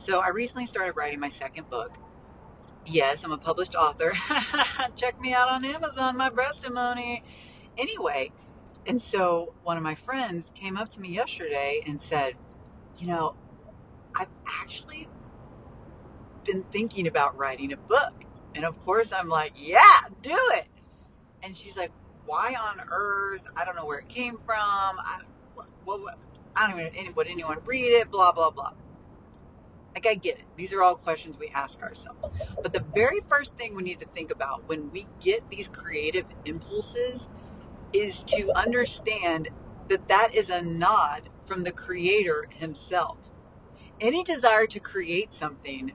So I recently started writing my second book. Yes, I'm a published author. Check me out on Amazon, my testimony. Anyway, and so one of my friends came up to me yesterday and said, you know, I've actually been thinking about writing a book. And of course I'm like, yeah, do it. And she's like, why on earth? I don't know where it came from. I don't even, would anyone read it? Blah, blah, blah. Like, I get it. These are all questions we ask ourselves. But the very first thing we need to think about when we get these creative impulses is to understand that that is a nod from the creator himself. Any desire to create something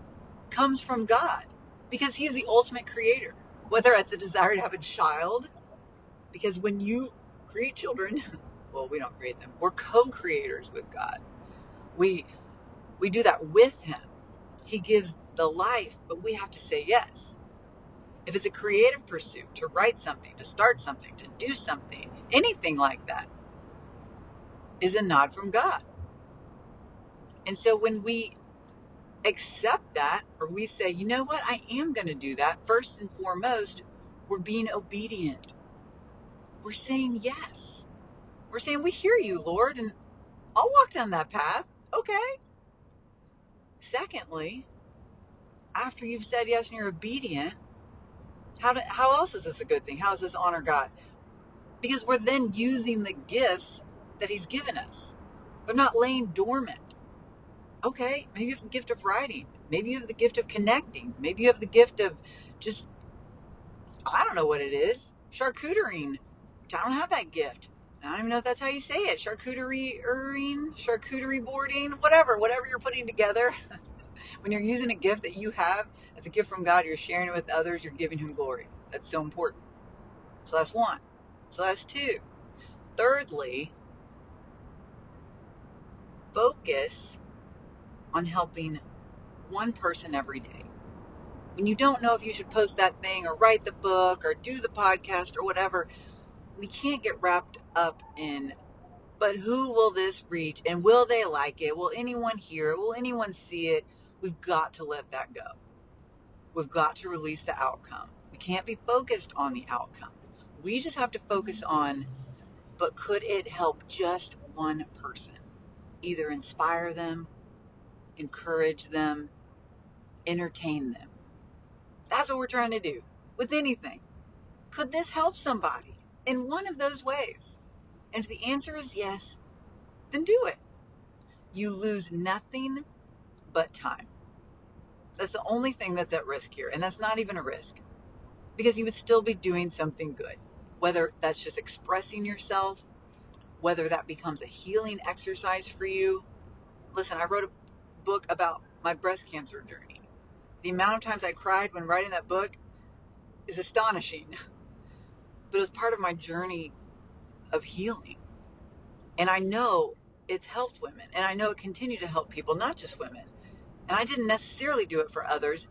comes from God because he's the ultimate creator. Whether it's a desire to have a child, because when you create children, well, we don't create them. We're co-creators with God. We do that with him. He gives the life, but we have to say yes. If it's a creative pursuit, to write something, to start something, to do something, anything like that is a nod from God. And so when we accept that, or we say, you know what, I am going to do that, first and foremost, we're being obedient. We're saying yes. We're saying, we hear you, Lord, and I'll walk down that path. Okay. Secondly, after you've said yes and you're obedient, how else is this a good thing? How does this honor God? Because we're then using the gifts that he's given us. They're not laying dormant. Okay, maybe you have the gift of writing. Maybe you have the gift of connecting. Maybe you have the gift of just, I don't know what it is, charcuterie, which I don't have that gift. I don't even know if that's how you say it. Charcuterie boarding, whatever you're putting together. When you're using a gift that you have as a gift from God, you're sharing it with others, you're giving him glory. That's so important. So that's one. So that's two. Thirdly, focus on helping one person every day. When you don't know if you should post that thing or write the book or do the podcast or whatever, we can't get wrapped up in, but who will this reach and will they like it? Will anyone hear it? Will anyone see it? We've got to let that go. We've got to release the outcome. We can't be focused on the outcome. We just have to focus on, but could it help just one person? Either inspire them, encourage them, entertain them. That's what we're trying to do with anything. Could this help somebody in one of those ways? And if the answer is yes, then do it. You lose nothing but time. That's the only thing that's at risk here. And that's not even a risk because you would still be doing something good. Whether that's just expressing yourself, whether that becomes a healing exercise for you. Listen, I wrote a book about my breast cancer journey. The amount of times I cried when writing that book is astonishing. But it was part of my journey of healing. And I know it's helped women. And I know it continued to help people, not just women. And I didn't necessarily do it for others,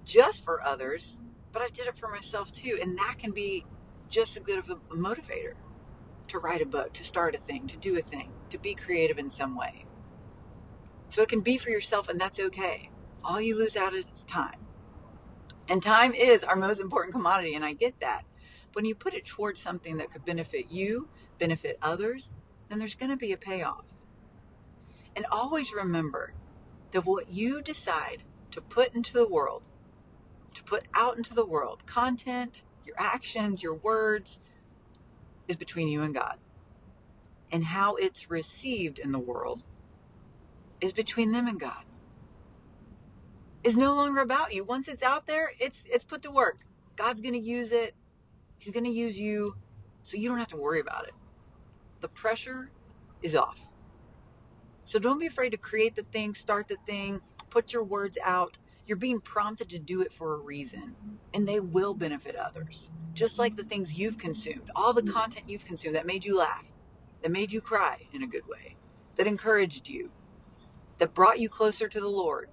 just for others, but I did it for myself too. And that can be just as good of a motivator to write a book, to start a thing, to do a thing, to be creative in some way. So it can be for yourself, and that's okay. All you lose out is time. And time is our most important commodity, and I get that. When you put it towards something that could benefit you, benefit others, then there's going to be a payoff. And always remember that what you decide to put into the world, to put out into the world, content, your actions, your words, is between you and God. And how it's received in the world is between them and God. It's no longer about you. Once it's out there, it's put to work. God's going to use it. He's going to use you, so you don't have to worry about it. The pressure is off. So don't be afraid to create the thing, start the thing, put your words out. You're being prompted to do it for a reason, and they will benefit others. Just like the things you've consumed, all the content you've consumed that made you laugh, that made you cry in a good way, that encouraged you, that brought you closer to the Lord,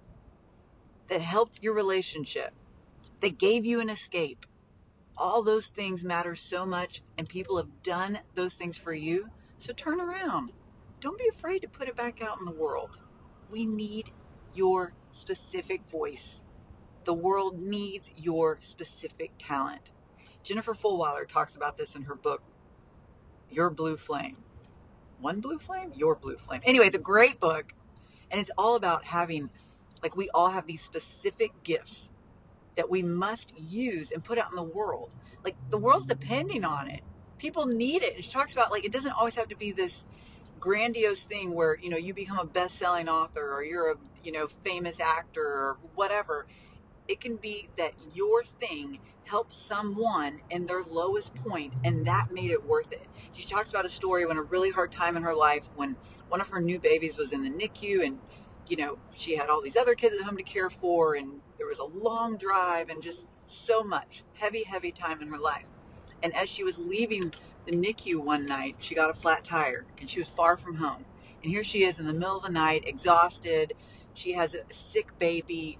that helped your relationship, that gave you an escape. All those things matter so much, and people have done those things for you. So turn around. Don't be afraid to put it back out in the world. We need your specific voice. The world needs your specific talent. Jennifer Fulwiler talks about this in her book, Your Blue Flame. One Blue Flame? Your Blue Flame. Anyway, it's a great book. And it's all about having, like, we all have these specific gifts that we must use and put out in the world. Like, the world's depending on it. People need it. And she talks about, like, it doesn't always have to be this grandiose thing where, you become a best-selling author or you're a, famous actor or whatever. It can be that your thing helped someone in their lowest point, and that made it worth it. She talks about a story when a really hard time in her life, when one of her new babies was in the NICU, and she had all these other kids at home to care for, and there was a long drive and just so much heavy time in her life. And as she was leaving the NICU one night, she got a flat tire and she was far from home. And here she is in the middle of the night, exhausted. She has a sick baby,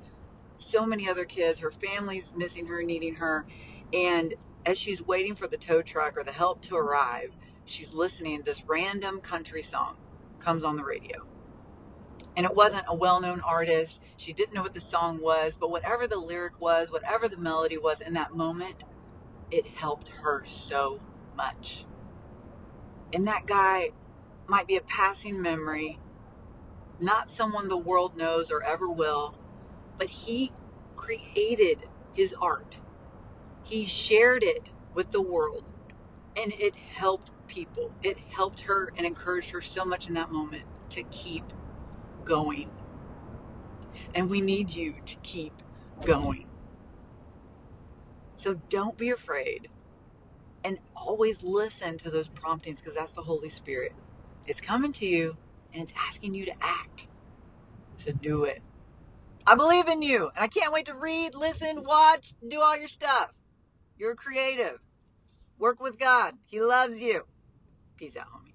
so many other kids, her family's missing her, needing her. And as she's waiting for the tow truck or the help to arrive, she's listening to this random country song comes on the radio. And it wasn't a well-known artist. She didn't know what the song was, but whatever the lyric was, whatever the melody was in that moment, it helped her so much. And that guy might be a passing memory, not someone the world knows or ever will, but he created his art. He shared it with the world, and it helped people. It helped her and encouraged her so much in that moment to keep going. And we need you to keep going. So don't be afraid, and always listen to those promptings, because that's the Holy Spirit. It's coming to you and it's asking you to act. So do it. I believe in you, and I can't wait to read, listen, watch, do all your stuff. You're creative. Work with God. He loves you. Peace out, homie.